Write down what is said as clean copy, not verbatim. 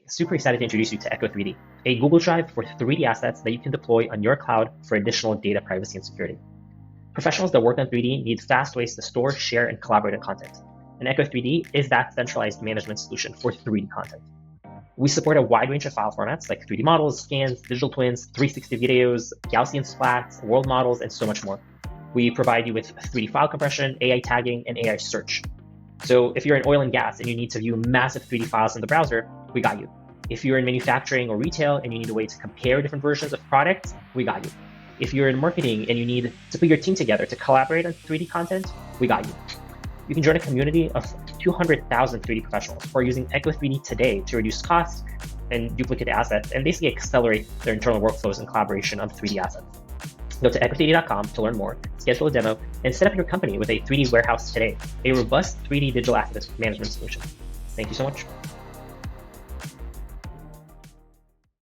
Super excited to introduce you to echo3D, a Google Drive for 3D assets that you can deploy on your cloud for additional data privacy and security. Professionals that work on 3D need fast ways to store, share, and collaborate on content. And echo3D is that centralized management solution for 3D content. We support a wide range of file formats like 3D models, scans, digital twins, 360 videos, Gaussian splats, world models, and so much more. We provide you with 3D file compression, AI tagging, and AI search. So if you're in oil and gas and you need to view massive 3D files in the browser, we got you. If you're in manufacturing or retail and you need a way to compare different versions of products, we got you. If you're in marketing and you need to put your team together to collaborate on 3D content, we got you. You can join a community of 200,000 3D professionals who are using echo3D today to reduce costs and duplicate assets and basically accelerate their internal workflows and collaboration on 3D assets. Go to echo3d.com to learn more, schedule a demo, and set up your company with a 3D warehouse today, a robust 3D digital asset management solution. Thank you so much.